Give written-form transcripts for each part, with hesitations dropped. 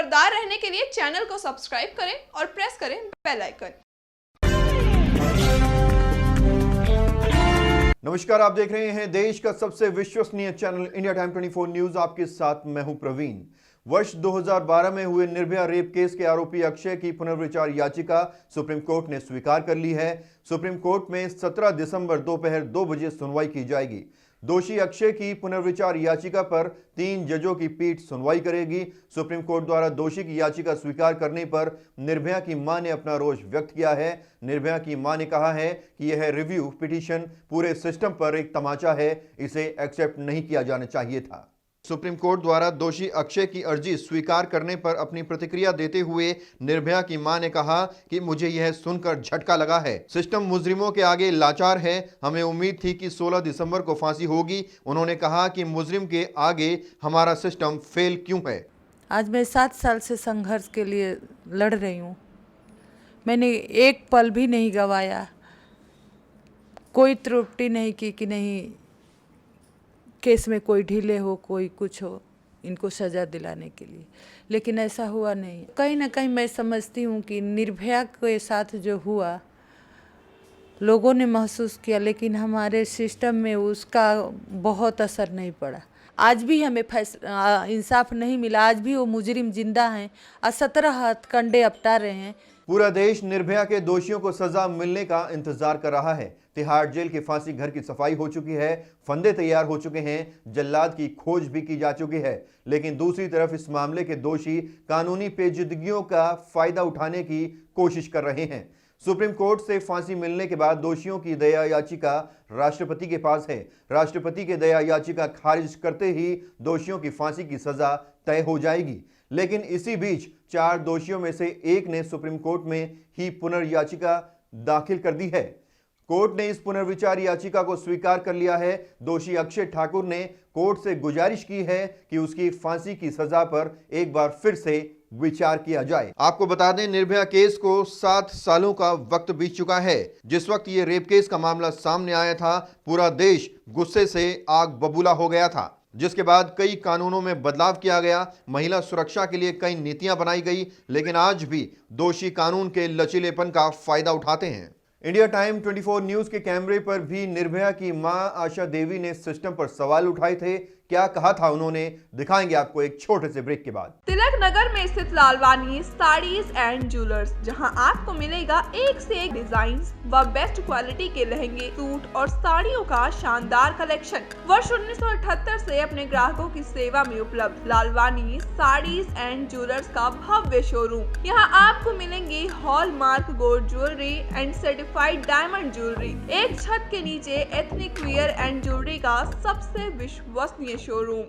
खबरदार रहने के लिए चैनल को सब्सक्राइब करें और प्रेस करें बेल आइकन। नमस्कार, आप देख रहे हैं देश का सबसे विश्वसनीय चैनल इंडिया टाइम 24 न्यूज। आपके साथ मैं हूं प्रवीण। वर्ष 2012 में हुए निर्भया रेप केस के आरोपी अक्षय की पुनर्विचार याचिका सुप्रीम कोर्ट ने स्वीकार कर ली है। सुप्रीम कोर्ट में 17 दिसंबर दोपहर 2 बजे सुनवाई की जाएगी। दोषी अक्षय की पुनर्विचार याचिका पर 3 जजों की पीठ सुनवाई करेगी। सुप्रीम कोर्ट द्वारा दोषी की याचिका स्वीकार करने पर निर्भया की मां ने अपना रोष व्यक्त किया है। निर्भया की मां ने कहा है कि यह रिव्यू पिटीशन पूरे सिस्टम पर एक तमाचा है, इसे एक्सेप्ट नहीं किया जाना चाहिए था। सुप्रीम कोर्ट द्वारा दोषी अक्षय की अर्जी स्वीकार करने पर अपनी प्रतिक्रिया देते हुए निर्भया की मां ने कहा कि मुझे यह सुनकर झटका लगा है। सिस्टम मुजरिमों के आगे लाचार है। हमें उम्मीद थी कि 16 दिसंबर को फांसी होगी। उन्होंने कहा कि मुजरिम के आगे हमारा सिस्टम फेल क्यों है। आज मैं 7 साल से संघर्ष के लिए लड़ रही हूँ। मैंने एक पल भी नहीं गवाया, कोई त्रुटि नहीं की कि नहीं केस में कोई ढीले हो, कोई कुछ हो, इनको सज़ा दिलाने के लिए, लेकिन ऐसा हुआ नहीं। कहीं ना कहीं मैं समझती हूँ कि निर्भया के साथ जो हुआ लोगों ने महसूस किया, लेकिन हमारे सिस्टम में उसका बहुत असर नहीं पड़ा। आज भी हमें इंसाफ नहीं मिला। आज भी वो मुजरिम जिंदा हैं और 17 हथकंडे अपटा रहे हैं। पूरा देश निर्भया के दोषियों को सजा मिलने का इंतजार कर रहा है। तिहाड़ जेल के फांसी घर की सफाई हो चुकी है, फंदे तैयार हो चुके हैं, जल्लाद की खोज भी की जा चुकी है। लेकिन दूसरी तरफ इस मामले के दोषी कानूनी पेचीदगियों का फायदा उठाने की कोशिश कर रहे हैं। सुप्रीम कोर्ट से फांसी मिलने के बाद दोषियों की दया याचिका राष्ट्रपति के पास है। राष्ट्रपति के दया याचिका खारिज करते ही दोषियों की फांसी की सजा तय हो जाएगी। लेकिन इसी बीच 4 दोषियों में से एक ने सुप्रीम कोर्ट में ही पुनर्याचिका दाखिल कर दी है। कोर्ट ने इस पुनर्विचार याचिका को स्वीकार कर लिया है। दोषी अक्षय ठाकुर ने कोर्ट से गुजारिश की है कि उसकी फांसी की सजा पर एक बार फिर से विचार किया जाए। आपको बता दें, निर्भया केस को 7 सालों का वक्त बीत चुका है। जिस वक्त ये रेप केस का मामला सामने आया था, पूरा देश गुस्से से आग बबूला हो गया था, जिसके बाद कई कानूनों में बदलाव किया गया, महिला सुरक्षा के लिए कई नीतियां बनाई गई, लेकिन आज भी दोषी कानून के लचीलेपन का फायदा उठाते हैं। इंडिया टाइम 24 न्यूज के कैमरे पर भी निर्भया की मां आशा देवी ने सिस्टम पर सवाल उठाए थे। क्या कहा था उन्होंने, दिखाएंगे आपको एक छोटे से ब्रेक के बाद। तिलक नगर में स्थित लालवानी साड़ीज एंड ज्वेलर्स, जहां आपको मिलेगा एक से एक डिजाइन व बेस्ट क्वालिटी के लहंगे, सूट और साड़ियों का शानदार कलेक्शन। वर्ष 1978 से अपने ग्राहकों की सेवा में उपलब्ध लालवानी साड़ीज एंड ज्वेलर्स का भव्य शोरूम। यहाँ आपको मिलेंगे hallmark gold jewellery and certified diamond jewellery. एक छत के नीचे एथनिक वियर एंड ज्वेलरी का सबसे विश्वसनीय शोरूम।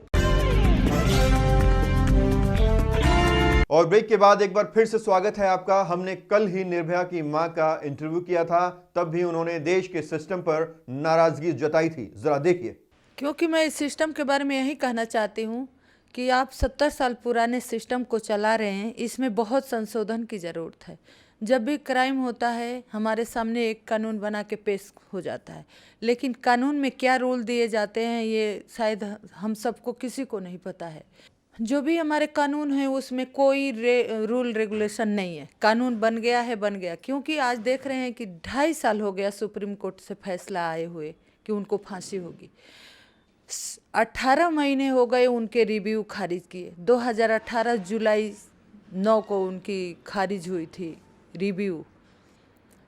और ब्रेक के बाद एक बार फिर से स्वागत है आपका। हमने कल ही निर्भया की मां का इंटरव्यू किया था, तब भी उन्होंने देश के सिस्टम पर नाराजगी जताई थी। जरा देखिए। क्योंकि मैं इस सिस्टम के बारे में यही कहना चाहती हूँ कि आप 70 साल पुराने सिस्टम को चला रहे हैं, इसमें बहुत संशोधन की ज़रूरत है। जब भी क्राइम होता है हमारे सामने एक कानून बना के पेश हो जाता है, लेकिन कानून में क्या रूल दिए जाते हैं ये शायद हम सबको किसी को नहीं पता है। जो भी हमारे कानून है उसमें कोई रूल रेगुलेशन नहीं है। कानून बन गया है, बन गया। क्योंकि आज देख रहे हैं कि 2.5 साल हो गया सुप्रीम कोर्ट से फैसला आए हुए कि उनको फांसी होगी। 18 महीने हो गए उनके रिव्यू खारिज किए। 2018 जुलाई 9 को उनकी खारिज हुई थी रिव्यू,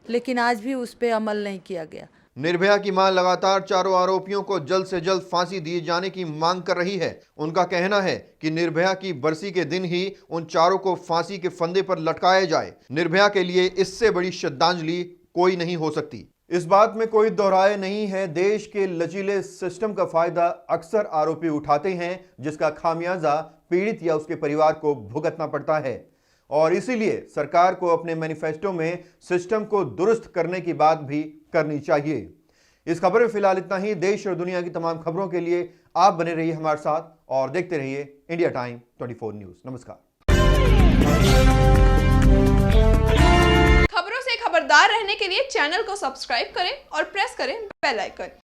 लेकिन आज भी उस पर अमल नहीं किया गया। निर्भया की मां लगातार चारों आरोपियों को जल्द से जल्द फांसी दिए जाने की मांग कर रही है। उनका कहना है कि निर्भया की बरसी के दिन ही उन चारों को फांसी के फंदे पर लटकाया जाए। निर्भया के लिए इससे बड़ी श्रद्धांजलि कोई नहीं हो सकती। इस बात में कोई दोहराए नहीं है। देश के लचीले सिस्टम का फायदा अक्सर आरोपी उठाते हैं, जिसका खामियाजा पीड़ित या उसके परिवार को भुगतना पड़ता है। और इसीलिए सरकार को अपने मैनिफेस्टो में सिस्टम को दुरुस्त करने की बात भी करनी चाहिए। इस खबर में फिलहाल इतना ही। देश और दुनिया की तमाम खबरों के लिए आप बने रहिए हमारे साथ और देखते रहिए इंडिया टाइम 24 न्यूज। नमस्कार। खबरों से खबरदार रहने के लिए चैनल को सब्सक्राइब करें और प्रेस करें बेल आइकन।